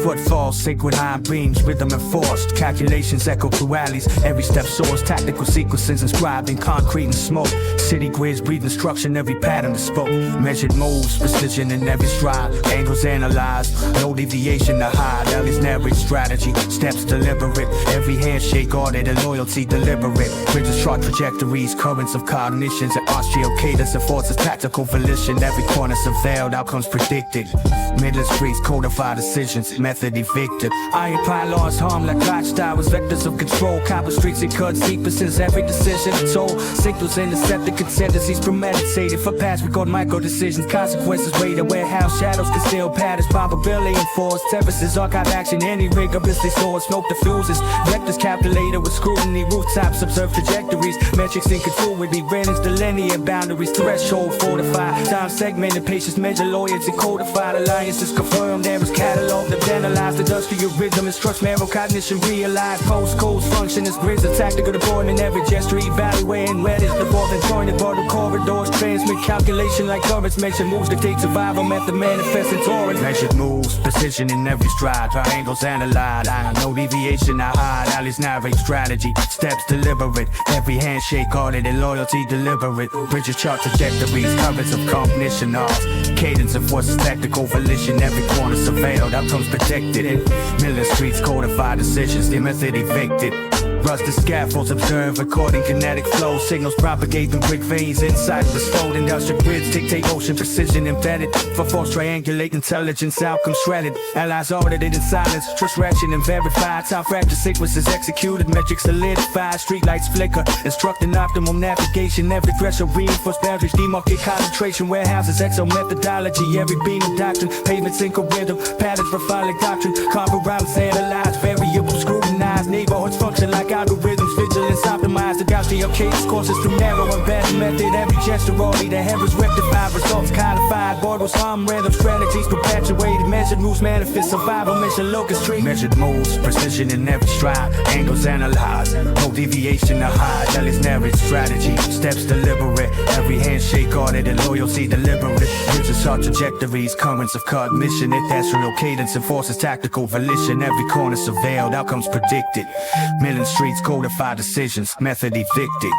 footfalls, sacred iron beams, rhythm enforced. Calculations echo through alleys, every step soars. Tactical sequences inscribed in concrete and smoke. City grids breathe instruction, every pattern is spoke. Measured moves, precision in every stride. Angles analyzed, no deviation to hide. Ellie's narrate strategy, steps deliberate. Every handshake guarded and loyalty deliberate. Bridges chart trajectories, currents of cognitions. And arterial cadence enforces tactical volition. Every corner surveilled, outcomes predicted. Midlands Streets codify decisions, method evicted. Iron pylons harm like clock towers, vectors of control. Copper streets and cut sequences, every decision told. Signals intercepted, contingencies premeditated. For past record micro decisions, consequences weighted. Warehouse shadows conceal patterns, probability enforced. Terraces archive action, any rigorously sourced. Smoke diffuses, vectors calculated with scrutiny. Rooftops observe trajectories, metrics in continuity. Ratings delineate boundaries, threshold fortified. Time segmented, patience measure, loyalty codified. Alliances confirmed, errors cataloged, analyzed. Industrial rhythm instructs narrow cognition realized. Postcodes function as grids of tactical deployment. Every gesture evaluating where is the ball and jointed border corridors. Transmit calculation like currents. Measure moves dictate survival method manifest in torrents. Measured moves, precision in every stride. Triangles analyzed, no deviation I hide. Alleys narrate strategy, steps deliberate. Every handshake guarded and loyalty deliberate. Bridges chart trajectories, currents of cognition. Cadence enforces tactical volition. Every corner surveilled, outcomes protected. Midlands Streets codify decisions, the method evicted. Rusted scaffolds observe, recording kinetic flow. Signals propagate in brick veins inside the stone. Industrial grids dictate ocean precision embedded. For force triangulate intelligence, outcomes shredded. Allies audited in silence, trust ration and verified. Time fracture sequences executed, metrics solidified. Streetlights flicker, instructing optimum navigation. Every threshold reinforced boundaries, demarcate concentration. Warehouses exo methodology, every beam of doctrine. Pavements sync rhythm, patterns for phallic doctrine. Compromise analyzed, variables scrutinized. Neighborhoods function like algorithms, vigilance optimized. The Gaussian cadence courses through narrow and better method. Every gesture already the errors rectified, results codified. Boroughs harm random strategies perpetuated. Measured moves manifest survival mission locust tree. Measured moves, precision in every stride. Angles analyzed, no deviation to hide. Ellie's narrate strategy, steps deliberate. Every handshake guarded and loyalty deliberate. Bridges are trajectories, currents of cognition. Industrial cadence enforces tactical volition. Every corner surveilled, outcomes predicted. Midlands Streets codify decisions, method evicted.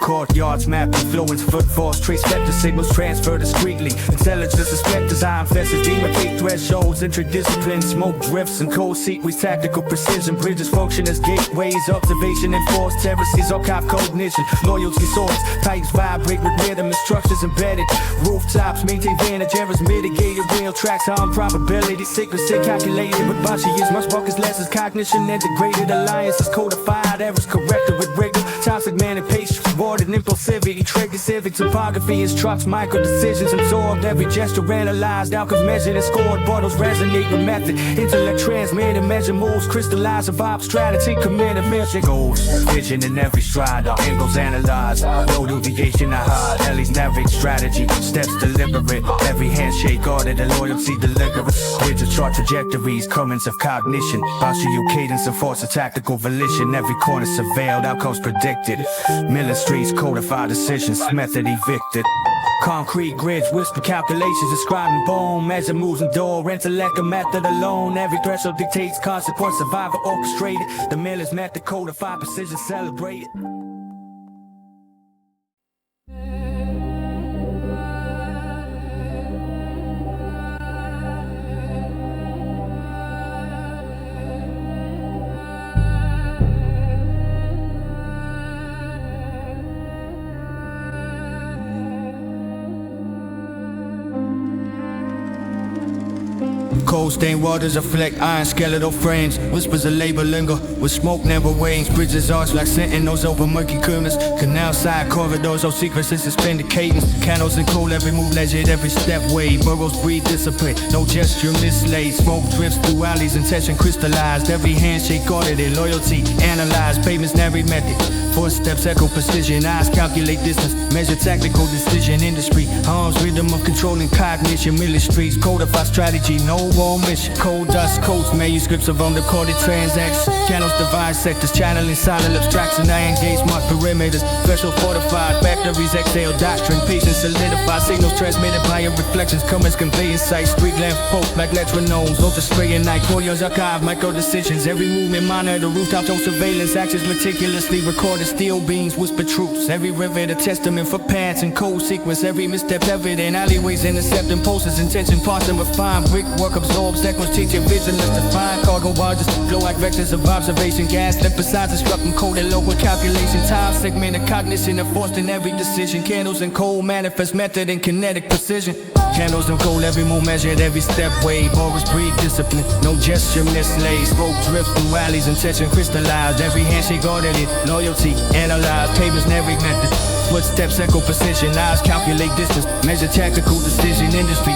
Courtyards map influence, footfalls trace vector signals transfer discreetly. Intelligence inspectors, iron fences demarcate thresholds. Interdiscipline, smoke drifts and cold sequence. Tactical precision, bridges function as gateways. Observation enforced, terraces archive cognition. Loyalty source, titans vibrate with rhythm instructions embedded. Rooftops maintain vantage, errors mitigated. Real tracks on probability, secrecy calculated. But Bashi is much buckets less as cognition integrated. Alliances codified, errors corrected with rigor. Toxic man and patience, rewarded impulsivity. Trigger civic topography instructs micro decisions absorbed. Every gesture analyzed, outcomes measured and scored. Boroughs resonate with method. Intellect transmitted, measure moves, crystallize, survive strategy, commit and mission goals. Vision in every stride, our angles analyzed. No deviation I hide. Ellie's narrate strategy, steps deliberate. Every handshake guarded and loyalty deliberate. Bridges chart trajectories, currents of cognition. Partial cadence enforces tactical volition. Every corner surveilled, outcomes predicted. Midlands Streets codify decisions, method evicted. Concrete grids, whisper calculations, describing bone, measure moves and door, intellect a method alone. Every threshold dictates consequence, survivor orchestrated. The Midlands Method codify precision celebrated. Cold stained waters reflect iron skeletal frames. Whispers of labor linger with smoke never wanes. Bridges arch like sentinels over murky corners. Canal side corridors, oh secrets in suspended cadence. Canals and coal, every move measured, every step weighed. Boroughs breathe discipline, no gesture mislaid. Smoke drifts through alleys and tension crystallized. Every handshake guarded in loyalty analyzed. Payments narrate method, footsteps echo precision. Eyes calculate distance, measure tactical decision. Industry harms rhythm rhythm of controlling cognition. Midlands Streets, codify strategy, no war mission. Cold dust coats, manuscripts of unrecorded transactions. Canals divide sectors, channeling silent abstraction. I engage mark perimeters, special fortified factories, exhale doctrine. Patience solidified, signals transmitted via reflections. Comments convey insight, street lamp poke like metronomes. Orchestrating night, courtyards archive, micro decisions. Every movement monitor, rooftop on surveillance. Actions meticulously recorded, steel beams whisper truths. Every rivet a testament for paths and code sequence. Every misstep evident, alleyways intercepting pulses. Intention parts and refined, brickwork absorbs echoes, teaching vigilance to find cargo barges. Flow like vectors of observation, gas left beside instructing code and local calculation. Time segmented cognition enforced in every decision. Candles and coal manifest method and kinetic precision. Candles and coal, every move measured, every step weighed. Boroughs breed discipline, no gesture mislaid. Smoke drift through alleys, intention crystallized. Every handshake audited, loyalty analyzed. Pavements in every method, footsteps echo precision. Eyes calculate distance, measure tactical decision. Industry,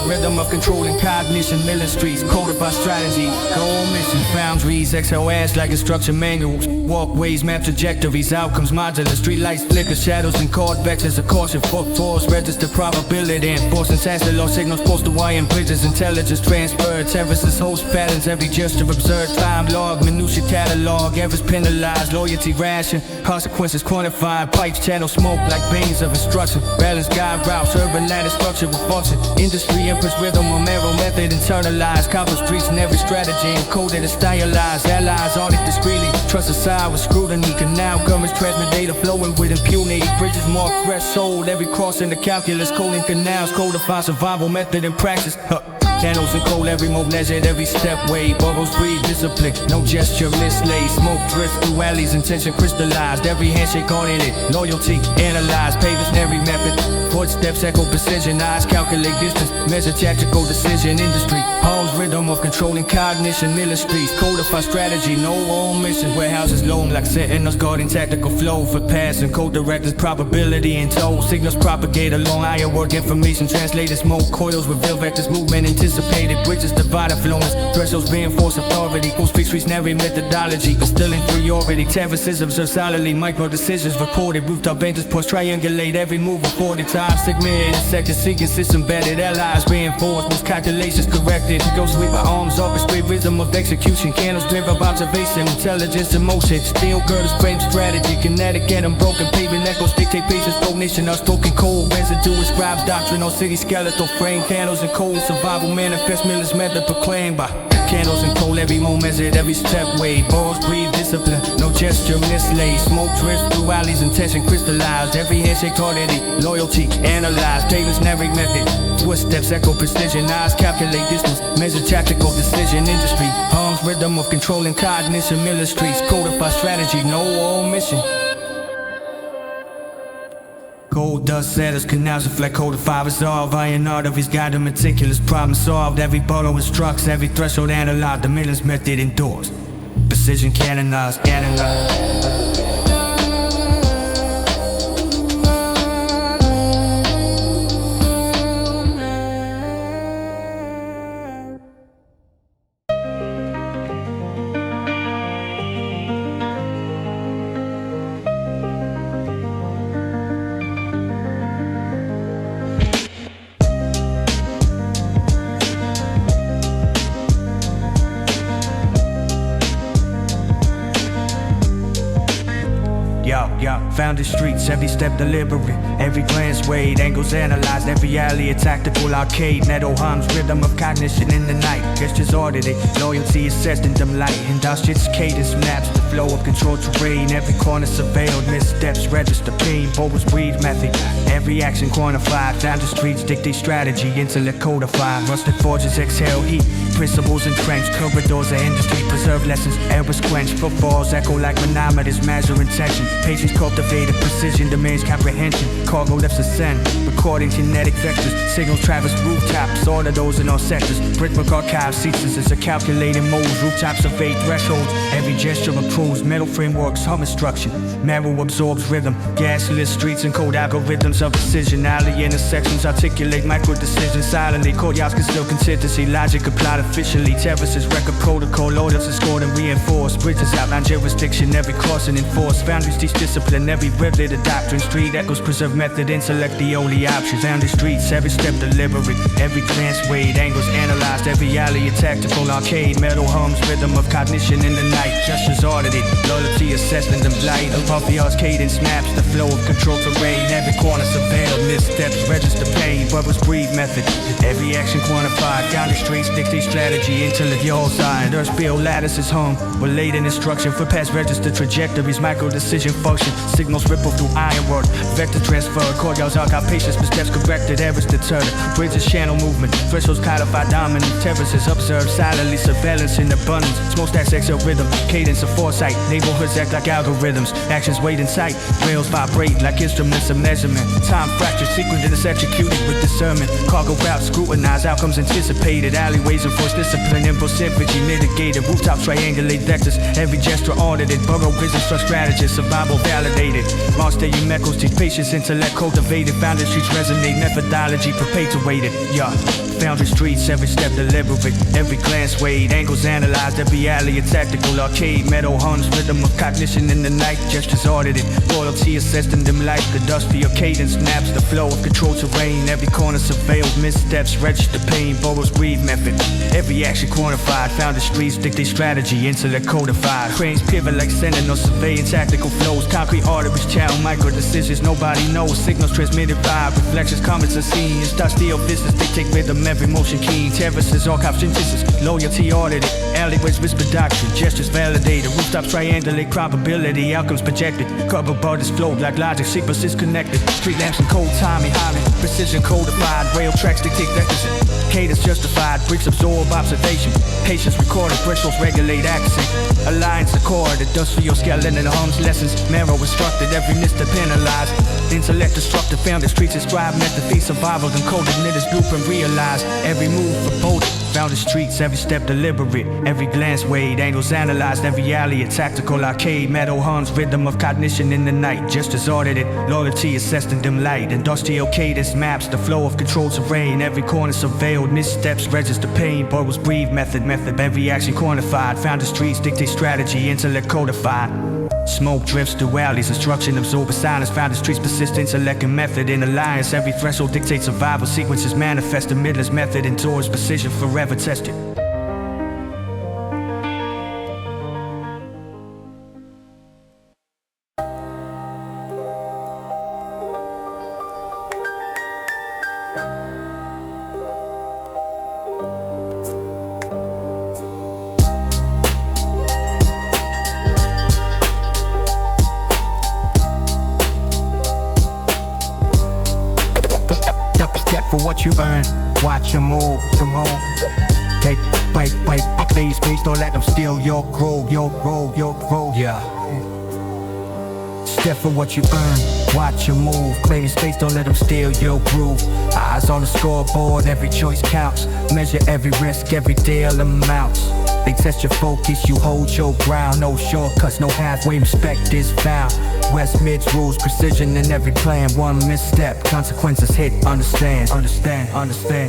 rhythm of controlling cognition. Midlands Streets, codify strategy, goal mission. Foundries, exhale ash like instruction manuals. Walkways, map trajectories, outcomes modular. Street lights flicker, shadows and chord vectors. A caution for force, register probability. Enforcing task the law signals, postal wire and bridges. Intelligence transfer, terraces, host patterns. Every gesture observed, time log, minutia catalog. Errors penalized, loyalty ration. Consequences quantified, pipes channel smoke like veins of instruction. Balance guide routes, urban ladder structure with function. Industry empress rhythm, a narrow method internalized. Cobble streets and every strategy encoded and stylized. Allies audit discreetly, trust aside with scrutiny. Canal governments transmit data flowing with impunity. Bridges mark threshold, every cross in the calculus. Coding canals, codify survival method and praxis. Candles and coal, every move measured, every step weighed. Boroughs breed discipline, no gesture mislaid. Smoke drift through alleys, intention crystallized. Every handshake audited, loyalty analyzed. Pavements in every method, footsteps echo precision. Eyes calculate distance, measure tactical decision. Industry, home's rhythm of controlling cognition. Midlands Streets, codify strategy, no own mission. Warehouses lone like sentinels guarding tactical flow. For passing code directors, probability and toll. Signals propagate along higher work information. Translated smoke coils reveal vectors, movement anticipated. Bridges divide influence, thresholds reinforce authority. Cool streets every methodology, instilling priority. Terraces observe solidly, micro decisions recorded. Rooftop benches post triangulate, every move recorded. Time segmented, sector sequences embedded. Allies reinforced, miscalculations corrected. Go sweep our arms, orchestrate rhythm of execution. Candles driven observation, intelligence in motion. Steel girders frame strategy, kinetic and unbroken. Pavement echoes dictate patience, cognition. Unspoken cold residue ascribes doctrine on city skeletal frame. Candles and cold survival manifest. Midlands Method proclaimed by candles and coal, every move measured, every step weighed. Boroughs breed discipline, no gesture mislaid. Smoke drift through alleys, intention crystallized. Every handshake audited, loyalty analyzed. Pavements in every method, footsteps echo precision. Eyes calculate distance, measure tactical decision. Industry, home's rhythm of controlling cognition. Midlands Streets, codify strategy, no own mission. Gold dust setters, canals reflect codify resolve. Iron arteries guide the meticulous problem solved. Every bottle instructs, every threshold analyzed. The Midlands Method endorsed, precision canonized, analyzed. Foundry Streets, every step deliberate, every glance weighed, angles analyzed, every alley a tactical arcade. Netto hums, rhythm of cognition in the night. Gestures audited, loyalty assessed in dim light. Industrious cadence maps the flow of controlled terrain. Every corner surveilled, missteps register pain. Boroughs breed method, every action quantified. Foundry Streets dictate strategy, intellect codified. Rusted forges exhale heat, principles entrenched. Corridors of industry preserve lessons, errors quenched. Footfalls echo like manometers, measure intention. Patience cultivated, precision demands comprehension. Cargo lifts ascend, recording kinetic vectors. Signals traverse rooftops, order those in all sectors. Brickwork archive seats as a calculating modes. Rooftops evade thresholds, every gesture improves. Metal frameworks hum instruction, marrow absorbs rhythm. Gasless streets and code algorithms circles of decision. Alley intersections articulate micro decisions silently. Courtyards can still contingency, logic applied efficiently. Terraces record protocol, orders are scored and reinforced. Bridges outline jurisdiction, every crossing enforced. Foundry Streets discipline, every rivet a doctrine. Street echoes preserve method, intellect the only option. Foundry Streets, every step deliberate, every glance weighed, angles analyzed, every alley a tactical arcade. Metal hums, rhythm of cognition in the night. Gestures audited, loyalty assessed in the blight. Above the arts cadence maps the flow of control terrain. Every corner surveilled, missteps register pain. Boroughs breathe method, every action quantified. Foundry Streets dictate strategy, intellect your side. Earth's build lattices home, relate in instruction for past register trajectories. Micro decision function, signals ripple through ironwork. Vector transfer, courtyards archive patience, missteps corrected, errors deterred. Bridges channel movement, thresholds codified dominant. Terraces observed silently, surveillance in abundance. Smokestacks exhale rhythm, cadence of foresight. Neighborhoods act like algorithms, actions wait in sight. Rails vibrate like instruments of measurement. Time fractured, sequenced is executed with discernment. Cargo routes scrutinized, outcomes anticipated. Alleyways enforce discipline, impulsivity mitigated. Rooftops triangulate vectors, every gesture audited. Borough vision struck strategists, survival validated. Monster echoes teach patience, intellect cultivated. Foundry Streets resonate, methodology perpetuated. Yeah. Foundry Streets, every step deliberate, every glance weighed, angles analyzed, every alley a tactical arcade. Metal hums, rhythm of cognition in the night, gestures audited, loyalty assessed in dim light. The dusty cadence maps the flow of control terrain. Every corner surveilled, missteps register pain. Boroughs breathe method, every action quantified. Foundry Streets dictate strategy, intellect codified. Cranes pivot like sentinel, surveying tactical flows. Concrete arteries channel micro decisions, nobody knows. Signals transmitted by reflections, comments are seen. It's dusty business, dictate rhythm, every motion keen. Terraces, archive synthesis, loyalty audited. Alleyways whisper doctrine, gestures validated. Rooftops triangulate probability, outcomes projected. Cover borders float like logic, sequences connected. Street lamps and cold timing, highway precision codified. Rail tracks dictate vectors, cadence justified. Bricks absorb observation, patience recorded. Thresholds regulate accent, alliance accorded. Dust for your skeleton and hums lessons. Marrow instructed, every misstep penalized. Intellect destructive, Foundry Streets inscribed method, face survival encoded. Knitters blueprint realized, every move foreboded. Foundry Streets, every step deliberate, every glance weighed, angles analyzed, every alley a tactical arcade. Metal hums, rhythm of cognition in the night, gestures audited, loyalty assessed in dim light. Industrial cadence maps the flow of control terrain. Every corner surveilled, missteps register pain. Boroughs breathe method, every action quantified. Foundry Streets dictate strategy, intellect codified. Smoke drifts through alleys, instruction absorbs silence. Foundry Streets persist, intellect and method in alliance. Every threshold dictates survival, sequences manifest. The Midlands Method endures precision, forever tested. For what you earn, watch your move, come on. Take, bite, please, don't let them steal your groove, yeah. Step for what you earn, watch your move. Claim your space, don't let them steal your groove. Eyes on the scoreboard, every choice counts. Measure every risk, every deal amounts. They test your focus, you hold your ground. No shortcuts, no halfway, respect is found. West Mid's rules, precision in every plan. One misstep, consequences hit, understand,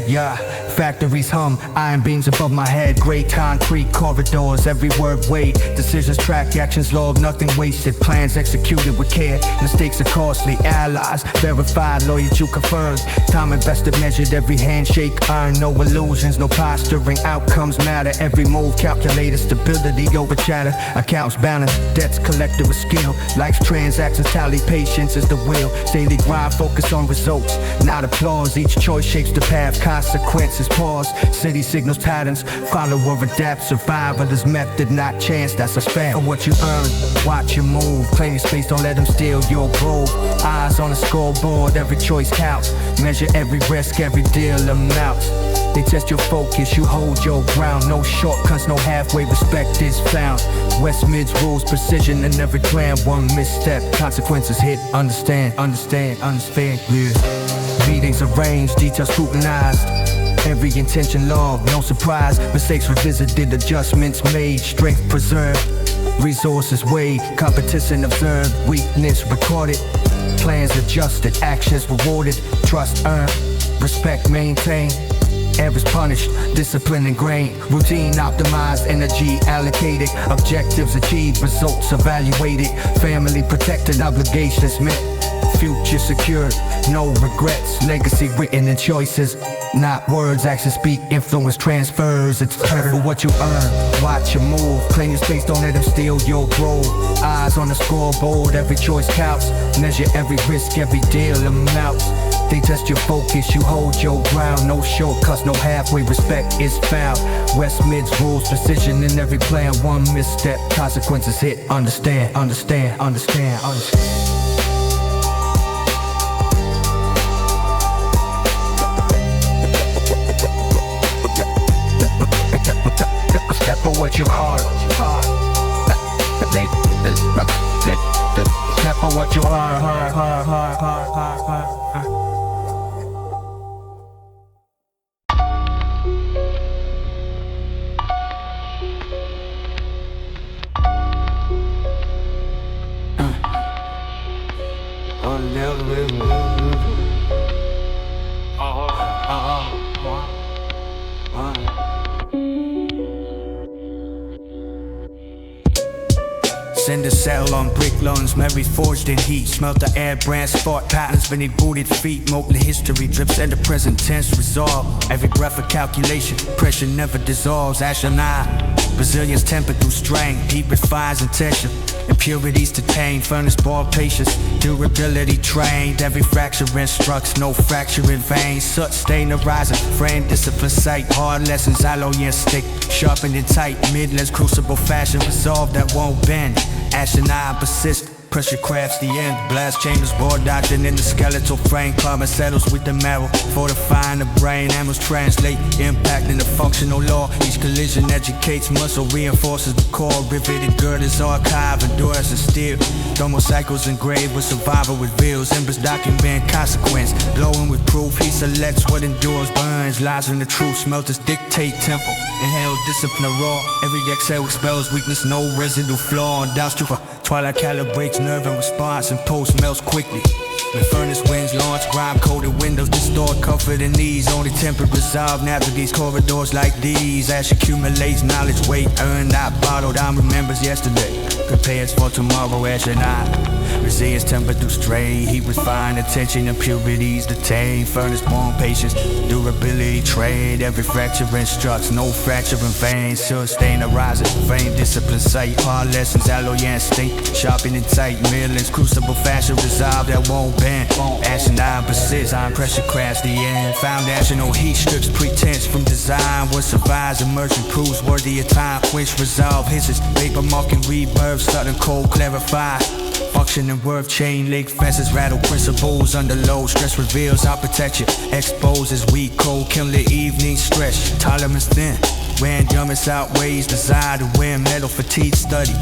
yeah. Factories hum, iron beams above my head. Gray concrete corridors, every word weighed. Decisions tracked, actions logged, nothing wasted. Plans executed with care, mistakes are costly. Allies, verified, loyalty confirmed. Time invested, measured, every handshake earned. No illusions, no posturing, outcomes matter. Every move calculated, stability over chatter. Accounts balance, debts collected with skill. Life's transactions tally, patience is the will. Daily grind, focus on results, not applause. Each choice shapes the path, consequences pause. City signals patterns, follow or adapt. Survival is method, not chance, that's a fact. For what you earn, watch your move. Claim your space, don't let them steal your groove. Eyes on the scoreboard, every choice counts. Measure every risk, every deal amounts. They test your focus, you hold your ground. No shortcuts, no halfway, respect is found. West Mid's rules, precision in every plan. One misstep, consequences hit, understand, yeah. Meetings arranged, details scrutinized. Every intention logged, no surprise. Mistakes revisited, adjustments made. Strength preserved, resources weighed. Competition observed, weakness recorded. Plans adjusted, actions rewarded, trust earned, respect maintained. Errors punished, discipline ingrained, routine optimized, energy allocated, objectives achieved, results evaluated, family protected, obligations met, future secured, no regrets, legacy written in choices, not words, actions speak, influence transfers, it's for what you earn, watch your move, claim your space, don't let them steal your role, eyes on the scoreboard, every choice counts, measure every risk, every deal amounts. They test your focus, you hold your ground. No shortcuts, no halfway, respect is found. West Mids rules, precision in every plan. One misstep, consequences hit. Understand, understand, understand, understand. Step for what you are. Step for what you are. Cinder settle on brick lungs, memory forged in heat. Smelt the air, brand spark patterns beneath booted feet. Molten history drips in the present tense resolve. Every breath a calculation, pressure never dissolves. Ash and I, Brazilians tempered through strain. Heat refines intention, impurities detained. Furnace ball patience, durability trained. Every fracture instructs, no fracture in vain. Soot stain horizon, frame discipline sight. Hard lessons, alloy and stick, sharpened and tight. Midlands crucible fashion, resolve that won't bend. Ash and I persist, pressure crafts the end. Blast chambers, board doctrine in the skeletal frame. Carbon settles with the marrow, fortifying the brain. Animals translate, impacting the functional law. Each collision educates muscle, reinforces the core. Riveted girders, archive, endurance and steel. Thermal cycles engraved with survival reveals. Embers document consequence, glowing with proof. He selects what endures, burns, lies in the truth. Smelters dictate tempo, inhale discipline raw. Every exhale expels weakness, no residue flaw. Douse to twilight calibrates nerve and response, and post melts quickly. When furnace winds launch, grime-coated windows distort comfort and ease. Only tempered resolve navigates corridors like these. Ash accumulates knowledge, weight earned, not bottled. I remembers yesterday, prepares for tomorrow. Ash and I, resilience tempered through strain. Heat refined, attention, impurities detained. Furnace born patience, durability trained. Every fracture instructs, no fracture in vain. Soot stain arises, frame discipline sight. Hard lessons, alloy and instinct, sharpened tight. Midlands crucible fashion, resolve that won't bend. Ash and I persist, iron pressure crafts the end. Foundational heat strips pretense from design. What survives, emerging proves worthy of time. Quench resolve hisses, vapor marking rebirth. Sudden cold clarify, function and worth chain link fences. Rattle principles under load, stress reveals our protection. Exposes weak cold, killing the evening stretch. Tolerance thin, randomness outweighs desire to win. Metal fatigue study,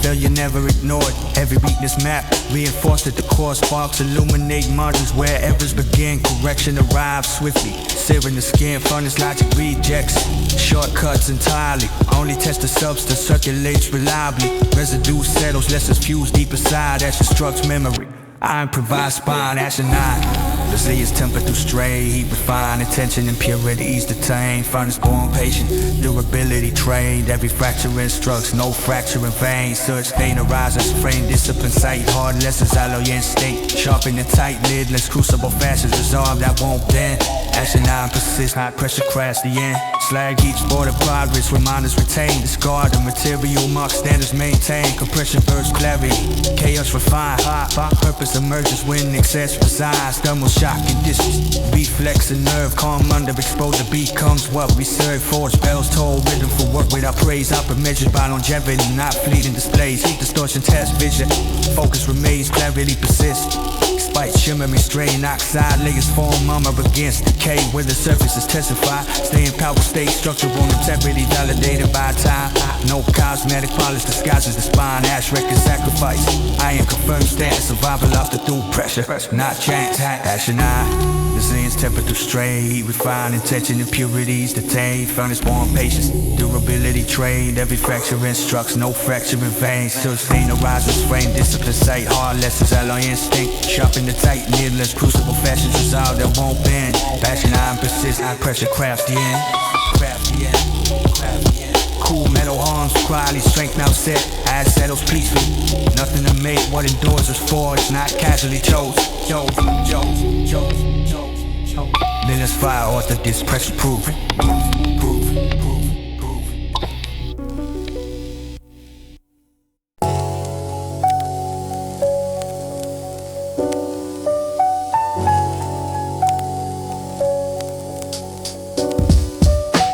failure never ignored. Every weakness mapped, reinforced at the core. Sparks illuminate margins where errors begin. Correction arrives swiftly, searing the skin. Furnace logic rejects shortcuts entirely. Only test the substance, circulates reliably. Residue settles, lessons fuse deep inside. Ash instructs memory, iron provides spine. Ash and I, resilience tempered through strain. Heat refined, attention, impurities detained. Furnace born patient, durability trained. Every fracture instructs, no fracture in vain. Search stain arises, frame discipline sight. Hard lessons, alloy and state, sharpen and tight. Lidless crucible fashions, resolve that won't bend. Ash and I persist, high pressure crash the end. Slag heaps, border progress, reminders retain. Discard the material, mark standards maintain. Compression bursts clarity, chaos refined. Hot purpose emerges when excess resides. Thermal shock and distance, reflex and nerve. Calm under exposure becomes what we serve. Forge bells toll, rhythm for work without praise. Upper measured by longevity, not fleeting displays. Heat distortion, test vision, focus remains, clarity persists. Spite shimmering, strain, oxide layers form armor against decay. Where the surface is testified, stay in power state, structural integrity validated by time. No cosmetic polish disguises the spine. Ash record sacrifice, I am confirmed status. Survival after through pressure, not chance. Ash and I, Resilience tempered through strain, heat refined, intention, impurities detained, furnace born patience, durability trained. Every fracture instructs, no fracture in vain. Still stain arises, frame, discipline sight, hard lessons, alloy instinct, sharpen the tight, needless, crucible fashions resolve that won't bend. Passion, iron persist, high pressure crafts the end. Cool metal arms, quietly strength now set, eyes settles peacefully. Nothing to make, what endures is forged, not casually chose. Linus fire author, this pressure proof.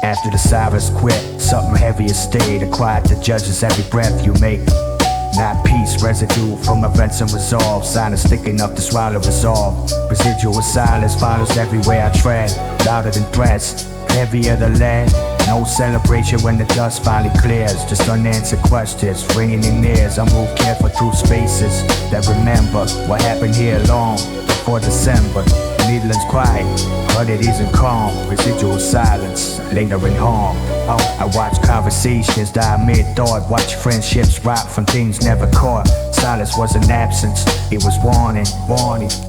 After the sirens quit, something heavier stayed. Acquired the judges every breath you make. Not peace, residue from events and resolve. Silence thick enough to swallow resolve. Residual silence follows everywhere I tread. Louder than threats, heavier than lead. No celebration when the dust finally clears. Just unanswered questions, ringing in ears. I move careful through spaces that remember what happened here long before December. Midlands quiet, but it isn't calm. Residual silence, lingering harm. I watch conversations die mid-thought. Watch friendships rot from things never caught. Silence wasn't absence, it was warning.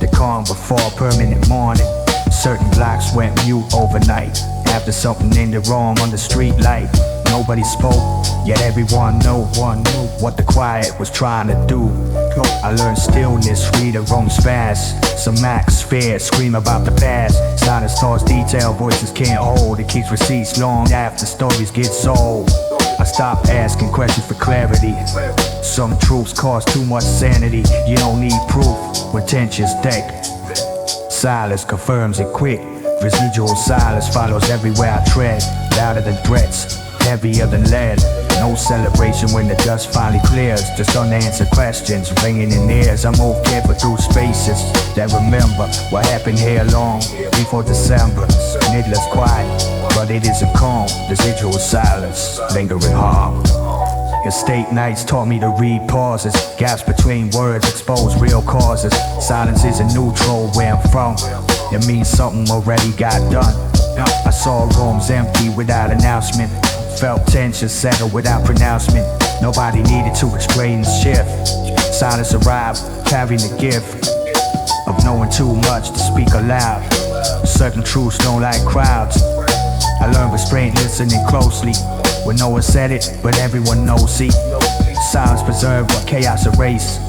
The calm before permanent mourning. Certain blocks went mute overnight after something ended wrong on the street light. Nobody spoke, yet everyone knew what the quiet was trying to do. I learned stillness, reader roams fast. Some max fear, scream about the past. Silence thoughts, detail, voices can't hold. It keeps receipts long after stories get sold. I stopped asking questions for clarity. Some truths cause too much sanity. You don't need proof when tensions thick. Silence confirms it quick. Residual silence follows everywhere I tread. Louder than threats, heavier than lead. No celebration when the dust finally clears. Just unanswered questions ringing in ears. I move careful through spaces that remember what happened here long before December. Midlands quiet, but it isn't calm. Residual silence, lingering harm. Estate nights taught me to read pauses. Gaps between words expose real causes. Silence isn't neutral where I'm from. It means something already got done. I saw rooms empty without announcement. Felt tension settle without pronouncement. Nobody needed to explain the shift. Silence arrived, carrying the gift of knowing too much to speak aloud. Certain truths don't like crowds. I learned restraint, listening closely. When no one said it, but everyone knows. See, silence preserved what chaos erased.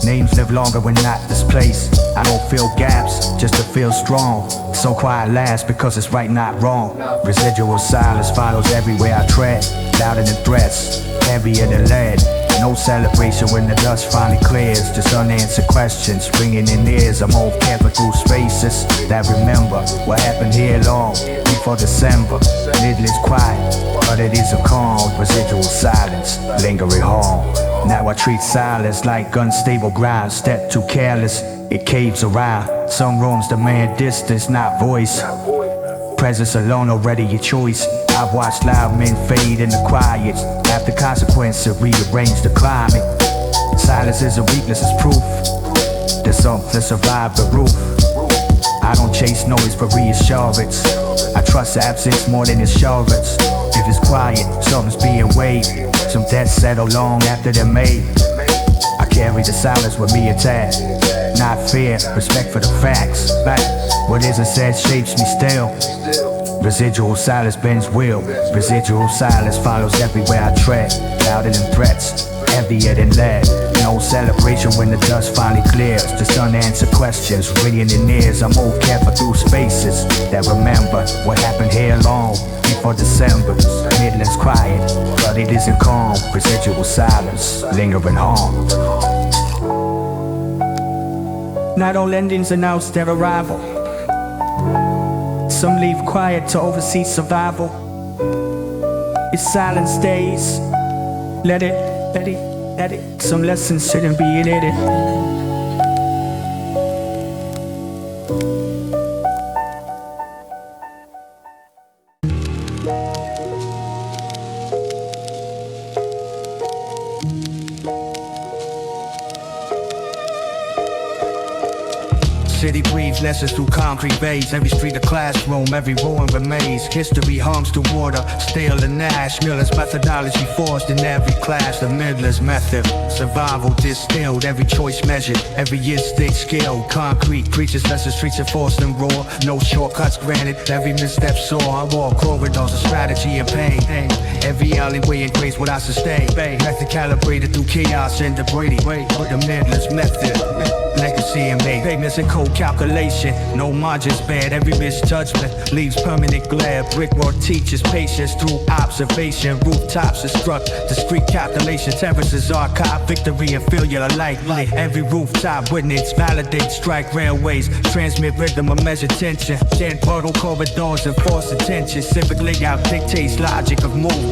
Names live longer when not displaced. I don't fill gaps, just to feel strong. So quiet lasts because it's right, not wrong. Residual silence follows everywhere I tread. Louder than threats, heavier than lead. No celebration when the dust finally clears. Just unanswered questions ringing in ears. I move careful through spaces that remember what happened here long before December. Midlands quiet, but it isn't calm. Residual silence, lingering harm. Now I treat silence like unstable ground. Step too careless, it caves around. Some rooms demand distance, not voice. Presence alone already your choice. I've watched loud men fade in the quiet. After consequence to rearrange the climate. Silence is a weakness, it's proof. There's something to survive the roof. I don't chase noise for reassurance. I trust absence more than assurance. If it's quiet, something's being weighed. Some debts settle long after they're made. I carry the silence with me intact. Not fear, respect for the facts. Like what isn't said shapes me still. Residual silence bends will. Residual silence follows everywhere I tread. Louder than threats, heavier than lead. No celebration when the dust finally clears. Just unanswered questions ringing in ears. I move careful through spaces that remember what happened here long before December. Midlands quiet, but it isn't calm. Residual silence, lingering harm. Not all endings announce their arrival. Some leave quiet to oversee survival. If silence stays, let it. Some lessons shouldn't be edited. City breathes teach lessons through concrete bays. Every street a classroom, every ruin remains. History hums to water, steel and ash. Miller's methodology forced in every class. The Midlands Method, survival distilled. Every choice measured, every instinct skilled. Concrete preaches lessons, streets enforced and raw. No shortcuts granted, every misstep sore. I walk corridors of strategy and pain. Every alleyway and grace what I sustain. Method calibrated through chaos and debris. With the Midlands Method, legacy and made. Payments and cold calculation, no margins bad. Every misjudgment leaves permanent glare. Brickwork teaches patience through observation. Rooftops instruct discrete calculation. Terraces archive victory and failure alike. Every rooftop witness validate strike railways. Transmit rhythm or measure tension. Chant portal corridors and force attention. Civic layout dictates logic of movement.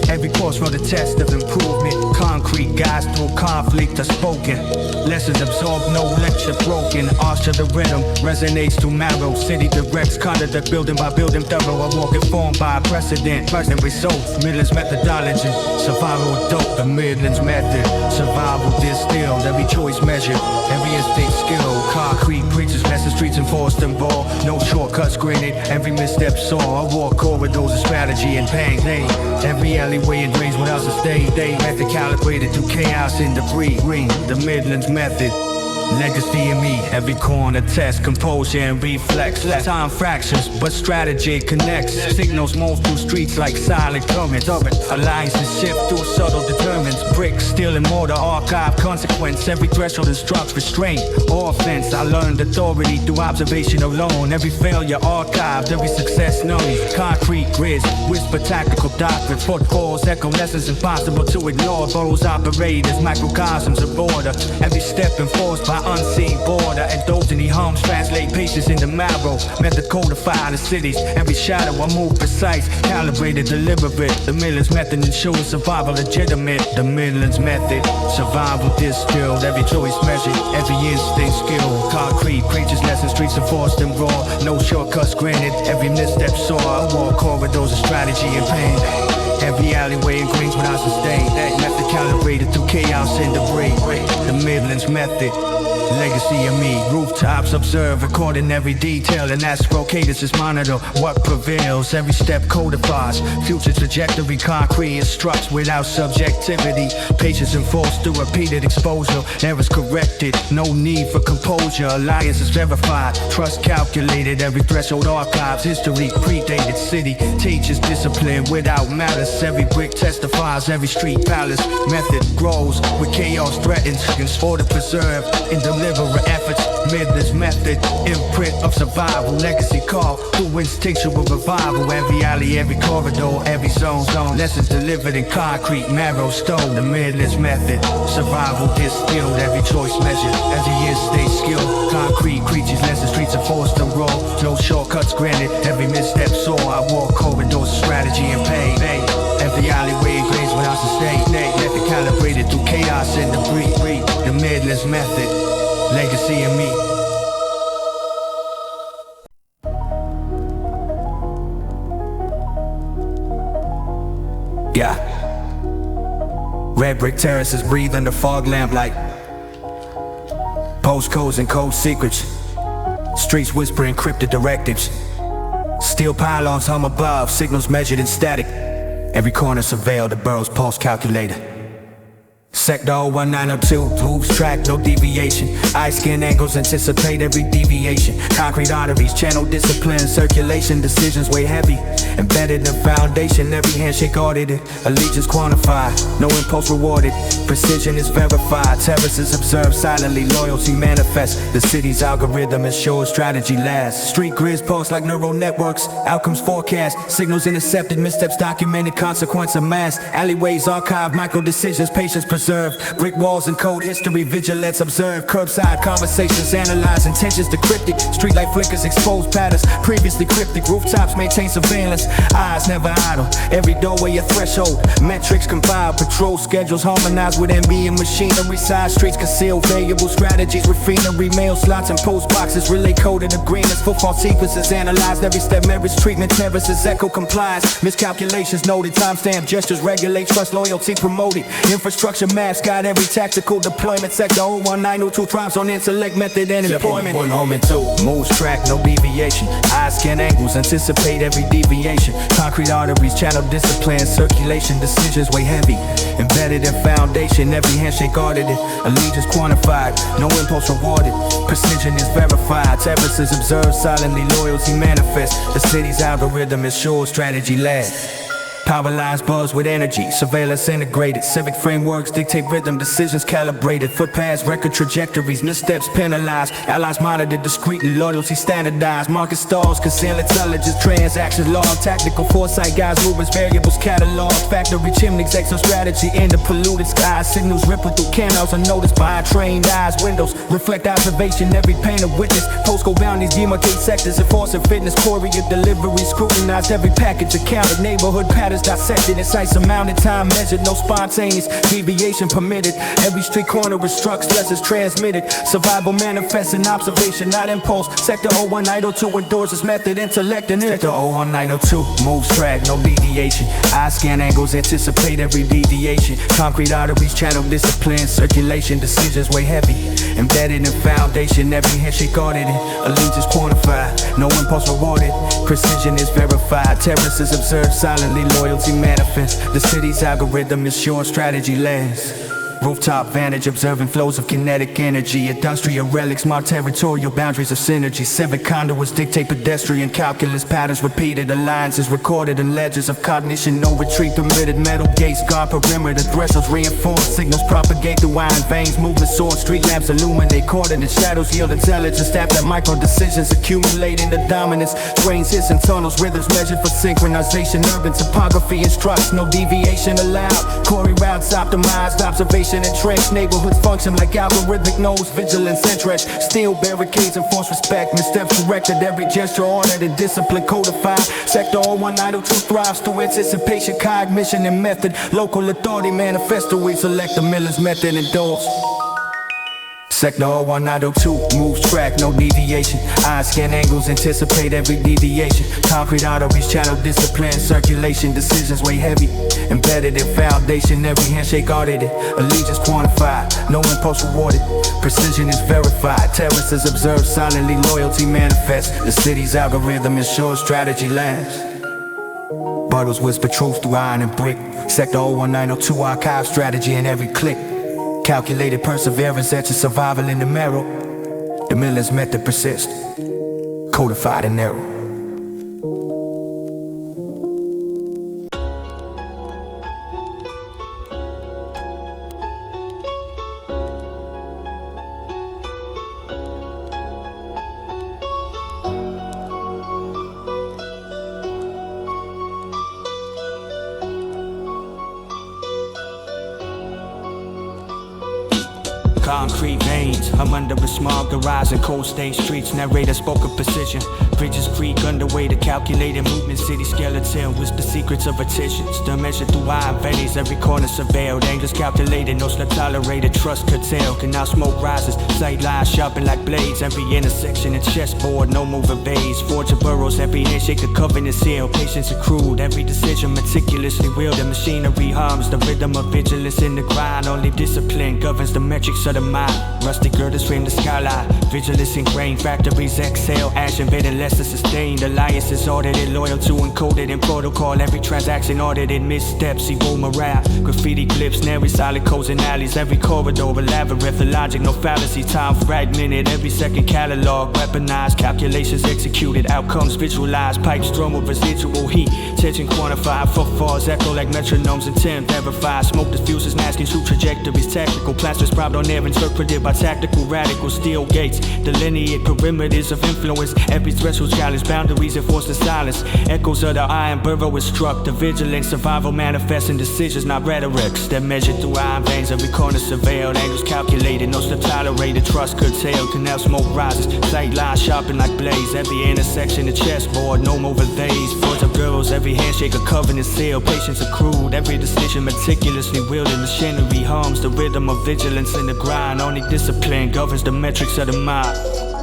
Every course run a test of improvement. Concrete guides through conflict are spoken. Lessons absorbed, no lecture broken. Arch of the rhythm resonates through marrow. City directs conduct building by building thorough. I walk informed by precedent, present results. Midlands methodology, survival dope. The Midlands Method, survival distilled. Every choice measured, every instinct skill. Concrete preaches lessons, streets enforced and ball. No shortcuts granted, every misstep saw. I walk corridors of strategy and pain. Every alleyway and drains without sustain. Method calibrated through chaos and debris. The Midlands Method, legacy in me. Every corner test, composure and reflex. Time fractions, but strategy connects. Signals move through streets like silent currents. Alliances shift through subtle determines. Bricks, steel and mortar, archive consequence. Every threshold instructs restraint or offense. I learned authority through observation alone. Every failure archived, every success known. Concrete grids, whisper tactical doctrine. Footfalls echo lessons impossible to ignore. Boroughs operate as microcosms of order. Every step enforced by unseen border. Endogeny hums translate patience into marrow. Method codify the cities. Every shadow I move precise, calibrated, deliberate. The Midlands Method ensures survival legitimate. The Midlands Method, survival distilled. Every choice measured, every instinct skilled. Concrete preaches lessons, streets enforced and raw. No shortcuts granted, every misstep saw. I walk corridors of strategy and pain. Every alleyway and greens when I sustain. Method calibrated through chaos and debris. The Midlands Method, legacy of me. Rooftops observe, recording every detail. And astral cadences monitor what prevails. Every step codifies future trajectory. Concrete instructs without subjectivity. Patience enforced through repeated exposure. Errors corrected, no need for composure. Alliances verified, trust calculated. Every threshold archives history predated. City teaches discipline without malice. Every brick testifies, every street palace. Method grows with chaos threatens. Order preserved in deliberate efforts. Midlands Method, imprint of survival. Legacy call through instinctual revival. Every alley, every corridor, every zone. Lessons delivered in concrete, marrow, stone. The Midlands Method, survival distilled. Every choice measured, every instinct skill. Concrete creatures, lessons, streets enforced and raw. No shortcuts granted, every misstep saw. I walk corridors of strategy and pain. Every alleyway and grains without sustain. Method calibrated through chaos and debris. The Midlands Method, legacy of me. Yeah. Red brick terraces breathe under fog lamp light. Postcodes and code secrets. Streets whisper encrypted directives. Steel pylons hum above, signals measured in static. Every corner surveilled, the borough's pulse calculator. Sector 1902, moves track, no deviation. Eye skin angles anticipate every deviation. Concrete arteries, channel discipline, circulation, decisions weigh heavy. Embedded in foundation, every handshake audited. Allegiance quantified, no impulse rewarded. Precision is verified, terraces observed silently. Loyalty manifests, the city's algorithm ensures strategy lasts. Street grids pulse like neural networks, outcomes forecast. Signals intercepted, missteps documented, consequence amassed. Alleyways archived, micro decisions, patience preserved. Brick walls and code history, vigilance observed. Curbside conversations analyzed, intentions decrypted. Streetlight flickers expose patterns previously cryptic. Rooftops maintain surveillance, eyes never idle. Every doorway a threshold, metrics compiled. Patrol schedules harmonized with MB and machinery. Side streets conceal variable strategies. Refinery, mail slots and post boxes. Relay coded agreements for false sequences analyzed. Every step merits treatment. Terraces echo complies. Miscalculations noted. Timestamp gestures regulate. Trust loyalty promoted. Infrastructure maps guide every tactical deployment. Sector 01902 thrives on intellect, method, and employment. 1 and 2 moves track, no deviation. Eyes scan angles, anticipate every deviation. Concrete arteries, channel discipline, circulation, decisions weigh heavy. Embedded in foundation, every handshake audited. Allegiance quantified, no impulse rewarded. Precision is verified, terraces observed, silently loyalty manifest. The city's algorithm ensures strategy lasts. Power lines buzz with energy, surveillance integrated. Civic frameworks dictate rhythm, decisions calibrated. Footpaths, record trajectories, missteps penalized. Allies monitored discreetly, loyalty standardized. Market stalls, conceal intelligence, transactions log. Tactical foresight guides movements, variables catalog. Factory chimneys, exo strategy in the polluted skies. Signals ripple through canals unnoticed by trained eyes. Windows reflect observation, every pane of witness. Postcode boundaries demarcate sectors, enforcing fitness. Courier delivery scrutinized, every package accounted. Neighborhood patterns dissected, insights surmounted, time measured, no spontaneous deviation permitted. Every street corner instructs, lessons transmitted. Survival manifests in observation, not impulse. Sector 01902 endorses method, intellect, and Sector 01902 moves track, no deviation. Eye scan angles, anticipate every deviation. Concrete arteries, channel discipline, circulation, decisions weigh heavy. Embedded in foundation, every handshake audited. Allegiance quantified, no impulse rewarded. Precision is verified, terraces observed, silently loyalty manifest. The city's algorithm ensures strategy lasts. Rooftop vantage, observing flows of kinetic energy. Industrial relics mark territorial boundaries of synergy. Civic conduits dictate pedestrian calculus. Patterns repeated, alliances recorded in ledgers of cognition. No retreat permitted, metal gates guard perimeter. Thresholds reinforce, signals propagate through iron veins. Movement soar, street lamps illuminate. Coordinate shadows yield intelligence. Tap that micro decisions accumulate into dominance. Trains hiss in tunnels, rhythms measured for synchronization. Urban topography instructs, no deviation allowed. Quarry routes optimized, observation entrenched. Neighborhoods function like algorithmic nodes, vigilance entrenched. Steel barricades enforce respect, missteps corrected. Every gesture honored and discipline codified. Sector 01902 thrives through anticipation, cognition, and method. Local authority manifesto, we select the Midlands Method endorsed. Sector 01902 moves track, no deviation. Eyes scan angles, anticipate every deviation. Concrete arteries, channel discipline, circulation, decisions weigh heavy. Embedded in foundation, every handshake audited. Allegiance quantified, no impulse rewarded. Precision is verified, terraces observed, silently loyalty manifests. The city's algorithm ensures strategy lasts. Boroughs whisper truth through iron and brick. Sector 01902 archive strategy in every click. Calculated perseverance etches survival in the marrow. The Midlands Method persists, codified and narrow. Concrete veins, I'm under a smog horizon. Cold state streets, narrator spoke of precision. Bridges creak underway to calculated movement. City skeleton was the secrets of attention. Still measured through iron veins, every corner surveilled. Angles calculated, no slip tolerated, trust curtailed. Canal smoke rises, sight lines sharpened like blades. Every intersection and chessboard, no move evades. Forge of burrows, every handshake a covenant seal. Patience accrued, every decision meticulously wheeled. The machinery hums, the rhythm of vigilance in the grind. Only discipline governs the metrics of the mind. Rusty girders frame the skyline. Vigilance ingrained, factories exhale. Ash embedded, lesser sustained. Alliances audited, loyal to encoded in protocol. Every transaction audited, missteps equal morale. Graffiti clips, nary solid codes and alleys. Every corridor a labyrinth of logic, no fallacy. Time fragmented, every second catalog. Weaponized, calculations executed. Outcomes visualized, pipes drum with residual heat. Tension quantified, footfalls echo like metronomes. Intent verified, smoke diffuses masking true trajectories. Tactical plasters bribed on air, interpreted by tactical radical steel gates. Delineate perimeters of influence. Every threshold challenge boundaries enforced in silence. Echoes of the iron burrow is struck. The vigilance survival manifests in decisions, not rhetorics. That measured through iron veins, every corner surveilled. Angles calculated, no slip tolerated, trust curtailed. Canal smoke rises, sight lines sharpened like blades. Every intersection a chessboard, no move evades. Forge of girls, every handshake a covenant seal. Patience accrued, every decision meticulously wielded. Machinery hums, the rhythm of vigilance in the grind. Only discipline governs the metrics of the mind.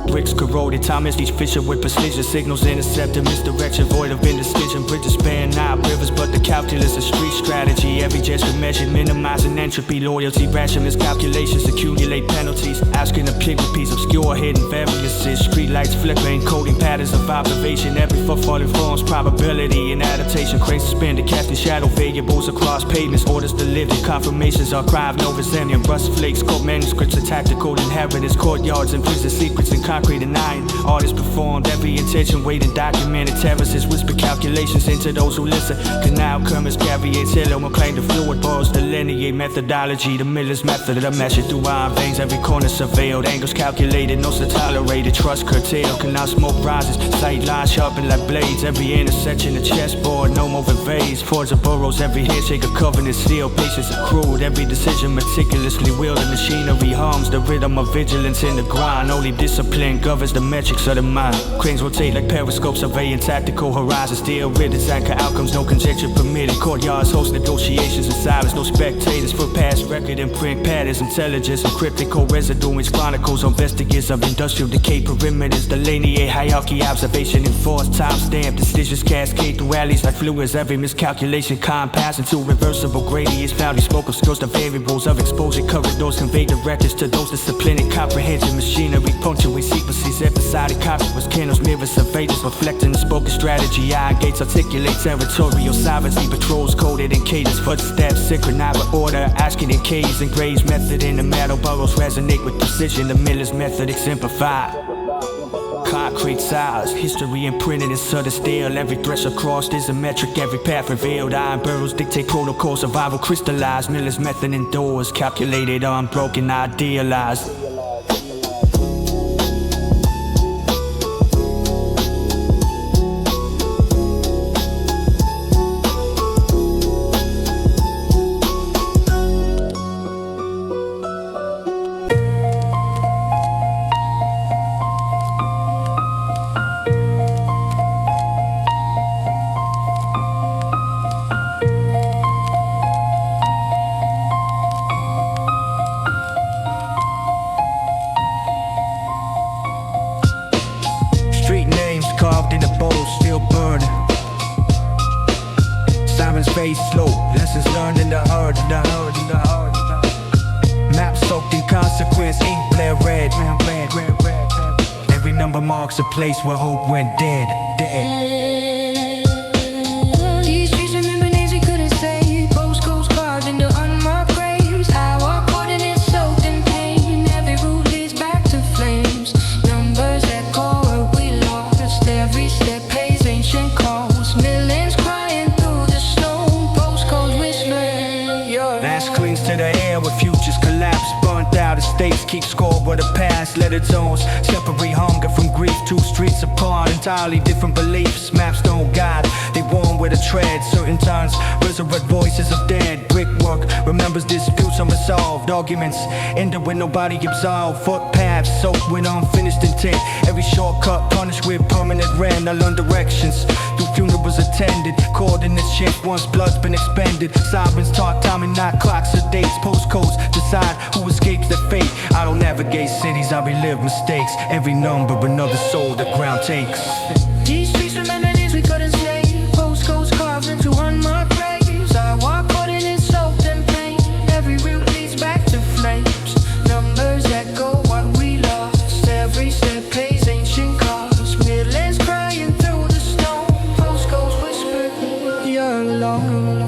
bricks corroded. Time is each fissure with precision. Signals intercepted, misdirection, void of indecision. Bridges span not rivers, but the calculus is street strategy. Every gesture measured, minimizing entropy. Loyalty, ration, miscalculations, accumulate penalties. Asking the peripeties, obscure hidden variances. Street lights flickering, coding patterns of observation. Every footfall informs probability and adaptation. Cranes suspended, casting shadow variables across pavements. Orders delivered, confirmations archived, no resentment. Rust flakes, code manuscripts, and tactical inheritance. Courtyards and prison secrets in concrete and iron. Artists performed, every intention waiting, documented. Terraces whisper calculations into those who listen. Canal comers carry its halo and claim the fluid. Boroughs delineate methodology. The Midlands Method, the measure through iron veins. Every corner surveilled, angles calculated, no tolerated. Trust curtailed, canal smoke rises. Sight lines sharpened like blades. Every intersection a chessboard, no more evades. Fords of Boroughs, every handshake a covenant seal. Patience accrued, every decision meticulously wheeled. The machinery hums the rhythm of vigilance in the grind. Only discipline governs the metrics of the mind. Cranes rotate like periscopes, surveying tactical horizons. Steel riddance, anchor outcomes, no conjecture permitted. Courtyards host negotiations in silence, no spectators. For past record and print patterns, intelligence encrypted. Co-residue which chronicles on vestiges of industrial decay. Perimeters delineate hierarchy, observation enforced. Time stamped, decisions cascade through alleys like fluids. Every miscalculation compass into reversible gradients. Foundry smoke obscures the variables of exposure. Corridors convey directives to those disciplined and comprehension. Machinery punctuate sequences, episodic copyrights. Canals mirror surveillance, reflecting the spoken strategy. Iron gates articulate territorial sovereignty. Patrols coded in cadence, footsteps synchronized with order. Asking in caves and graves, method in the metal. Boroughs resonate with precision. The Midlands Method exemplified. Concrete size, history imprinted in subtle steel. Every threshold crossed is a metric, every path revealed. Iron burrows dictate protocol, survival crystallized. Miller's method endures, calculated, unbroken, idealized. Carved in the bowl, still burning. Sirens fade slow, lessons learned in the heart, Maps soaked in consequence, ink bled red. Every number marks a place where hope went dead. These streets remember names we couldn't say. Postcodes carved into unmarked graves. Our coordinates soaked in pain. Every route leads back to flames. Numbers echo what we lost. Every step pays ancient calls. Millions crying through the snow. Postcodes whispering your Ash clings to the air where futures collapse. Burnt out estates keep score with the past. Lettered zones separate hunger from grief. Two streets apart, entirely different beliefs. Maps don't guide, they warm with a tread. Certain times resurrect voices of dead. Brickwork remembers disputes unresolved. Arguments ended with nobody absolved. Footpaths soaked with unfinished intent. Every shortcut punished with permanent rent. I learned directions through funerals attended. Coordinates shift once blood's been expended. Sirens talk timing, not clocks or dates. Postcodes decide who escapes their fate. I don't navigate cities, I relive mistakes. Every number another soul the ground takes. These streets remember names we couldn't say. Postcodes carved into unmarked graves. Our coordinates soaked in pain. Every route leads back to flames. Numbers echo what we lost. Every step pays ancient costs. Millions crying through the snow. Postcodes whisper, you're alone.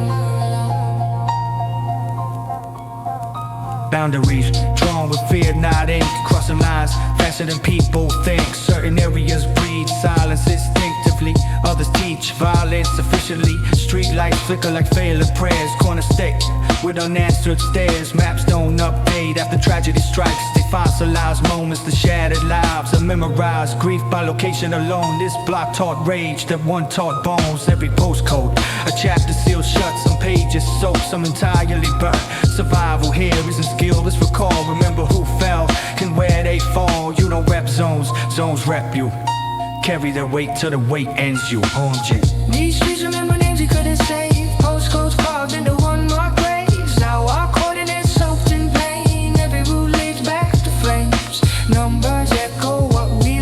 Boundaries drawn with fear, not ink. Crossing lines faster than people think. Certain areas breed silence instinctively. Others teach violence efficiently. Street lights flicker like failed prayers. Corner stick with unanswered stares. Maps don't update after tragedy strikes. They fossilize moments, the shattered lives are memorized. Grief by location alone. This block taught rage, that one taught bones. Every postcode, a chapter sealed shut. Some pages soaked, some entirely burnt. Survival here isn't skill, it's recall. Remember who fell and where they fall. You don't rep zones, zones rep you. Carry their weight till the weight ends you. These streets remember names we couldn't say. Postcodes carved into unmarked graves. Now our coordinates soaked in pain. Every route leads back to flames. Numbers echo what we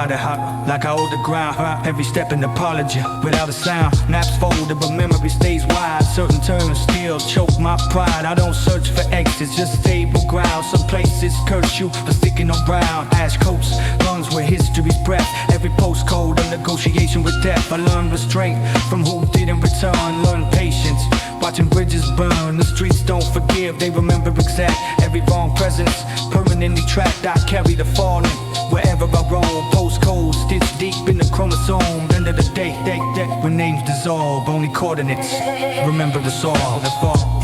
ride it hot, like I hold the ground, every step an apology, without a sound. Naps folded, but memory stays wide. Certain terms still choke my pride. I don't search for exits, just stable ground. Some places curse you for sticking around. Ash coats, lungs where history's breath. Every postcode, a negotiation with death. I learned restraint from who didn't return. Learn patience, watching bridges burn. The streets don't forgive, they remember exact. Every wrong presence, permanently trapped. I carry the fallen wherever I roam. Postcodes stitched deep in the chromosome. End of the day, when names dissolve, only coordinates remember the all.